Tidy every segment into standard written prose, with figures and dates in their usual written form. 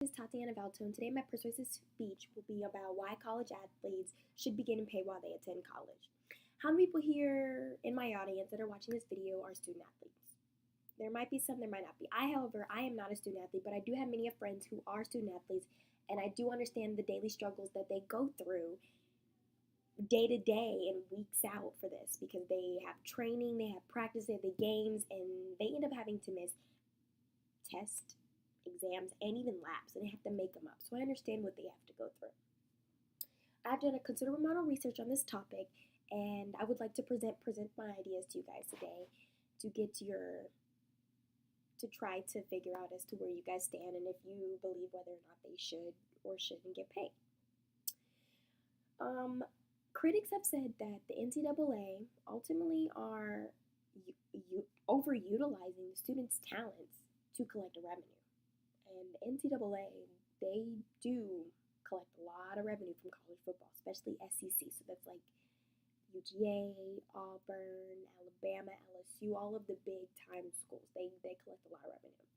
This is Tatiana Valto, and today my persuasive speech will be about why college athletes should be getting paid while they attend college. How many people here in my audience that are watching this video are student athletes? There might be some, there might not be. However, I am not a student athlete, but I do have many friends who are student athletes, and I do understand the daily struggles that they go through day to day and weeks out for this because they have training, they have practice, they have the games, and they end up having to miss tests, exams, and even labs, and they have to make them up. So I understand what they have to go through. I've done a considerable amount of research on this topic, and I would like to present my ideas to you guys today to get to try to figure out as to where you guys stand and if you believe whether or not they should or shouldn't get paid. Critics have said that the NCAA ultimately are overutilizing the students' talents to collect a revenue. And the NCAA, they do collect a lot of revenue from college football, especially SEC. So that's like UGA, Auburn, Alabama, LSU, all of the big time schools. They collect a lot of revenue.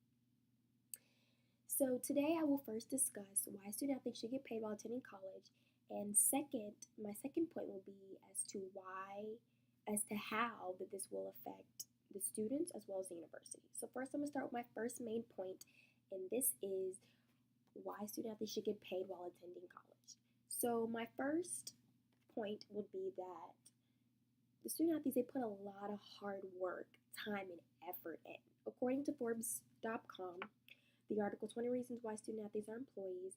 So today I will first discuss why student athletes should get paid while attending college. And my second point will be as to how that this will affect the students as well as the university. So first I'm going to start with my first main point, and this is why student athletes should get paid while attending college. So my first point would be that the student athletes, they put a lot of hard work, time, and effort in. According to Forbes.com, the article 20 Reasons Why Student Athletes Are Employees,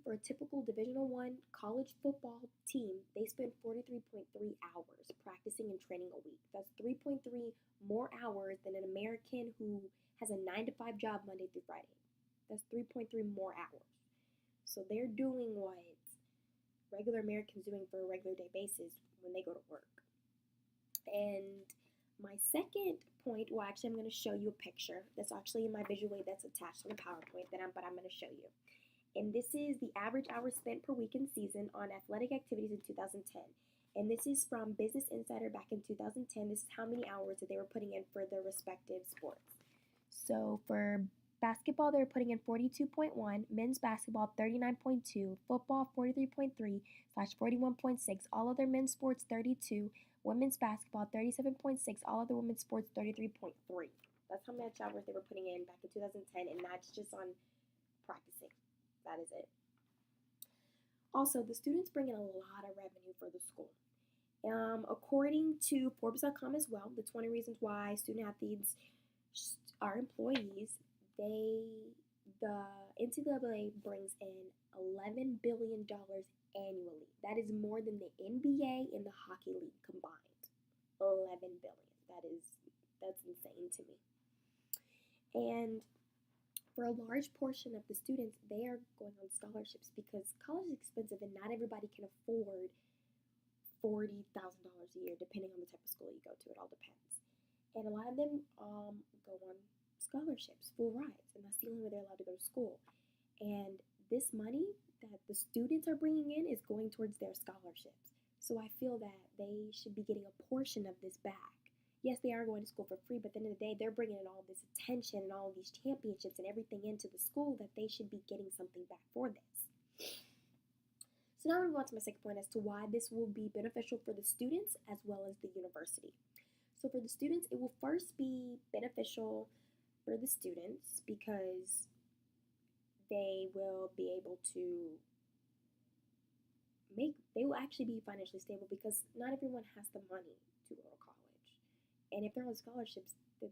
for a typical Division I college football team, they spend 43.3 hours practicing and training a week. That's 3.3 more hours than an American who has a 9-to-5 job Monday through Friday. That's 3.3 more hours. So they're doing what regular Americans doing for a regular day basis when they go to work. And my second point, well, actually, I'm going to show you a picture that's actually in my visual aid that's attached to the PowerPoint but I'm going to show you. And this is the average hours spent per week and season on athletic activities in 2010. And this is from Business Insider back in 2010. This is how many hours that they were putting in for their respective sports. So for basketball, they were putting in 42.1, men's basketball 39.2, football 43.3/41.6, all other men's sports 32, women's basketball 37.6, all other women's sports 33.3. That's how much hours they were putting in back in 2010, and that's just on practicing. That is it. Also, the students bring in a lot of revenue for the school. According to Forbes.com as well, the 20 reasons why student athletes are employees, the NCAA brings in $11 billion annually. That is more than the NBA and the hockey league combined. $11 billion. That's insane to me. And for a large portion of the students, they are going on scholarships because college is expensive and not everybody can afford $40,000 a year, depending on the type of school you go to. It all depends. And a lot of them go on scholarships, full rides, and that's the only way they're allowed to go to school. And this money that the students are bringing in is going towards their scholarships. So I feel that they should be getting a portion of this back. Yes, they are going to school for free, but at the end of the day, they're bringing in all this attention and all these championships and everything into the school that they should be getting something back for this. So now I'm going to go on to my second point as to why this will be beneficial for the students as well as the university. So for the students, it will first be beneficial for the students because they will be able to they will actually be financially stable because not everyone has the money to go to college. And if they're on scholarships, if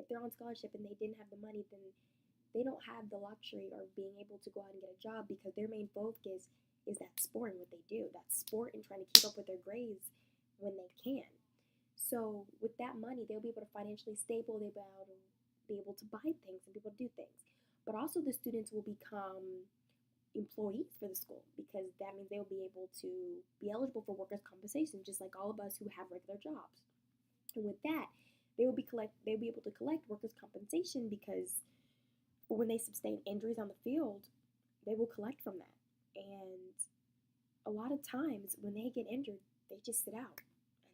they're on scholarship and they didn't have the money, then they don't have the luxury of being able to go out and get a job because their main focus is that sport and what they do, that sport and trying to keep up with their grades when they can. So with that money, they'll be able to financially stable, they'll be able to buy things and be able to do things. But also the students will become employees for the school because that means they'll be able to be eligible for workers' compensation just like all of us who have regular jobs. And with that, they'll be able to collect workers' compensation because when they sustain injuries on the field, they will collect from that. And a lot of times when they get injured, they just sit out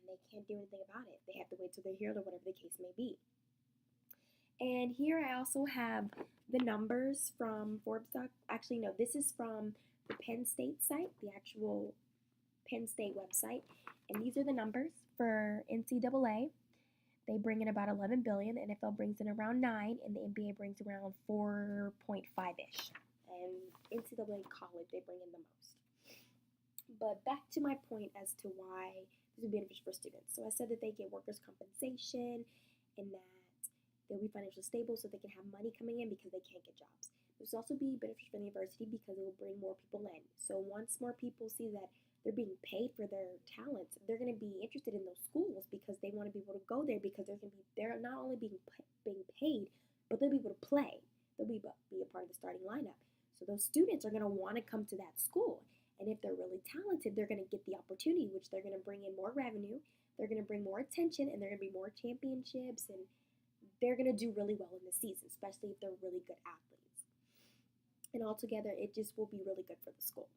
and they can't do anything about it. They have to wait till they're healed or whatever the case may be. And here I also have the numbers from Forbes. Actually, no, this is from the Penn State site, the actual Penn State website, and these are the numbers for NCAA. They bring in about 11 billion. The NFL brings in around 9, and the NBA brings around 4.5 ish. And NCAA college, they bring in the most. But back to my point as to why this would be beneficial for students. So I said that they get workers' compensation, and that they'll be financially stable so they can have money coming in because they can't get jobs. This will also be beneficial for the university because it will bring more people in. So once more people see that they're being paid for their talents, they're going to be interested in those schools because they want to be able to go there because they're not only being paid, but they'll be able to play. They'll be a part of the starting lineup. So those students are going to want to come to that school. And if they're really talented, they're going to get the opportunity, which they're going to bring in more revenue. They're going to bring more attention, and they're going to be more championships, and they're going to do really well in the season, especially if they're really good athletes. And altogether, it just will be really good for the school.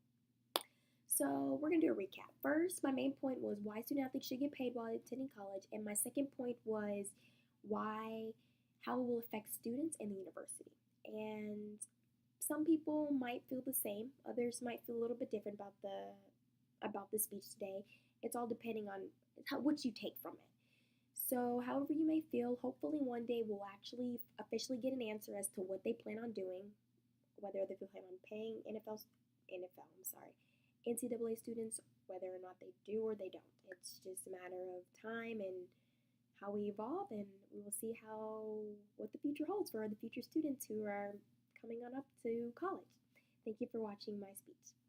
So we're going to do a recap. First, my main point was why student athletes should get paid while attending college. And my second point was how it will affect students and the university. And some people might feel the same. Others might feel a little bit different about the speech today. It's all depending on what you take from it. So, however you may feel, hopefully one day we'll actually officially get an answer as to what they plan on doing, whether they plan on paying NCAA students, whether or not they do or they don't. It's just a matter of time and how we evolve, and we will see what the future holds for the future students who are coming on up to college. Thank you for watching my speech.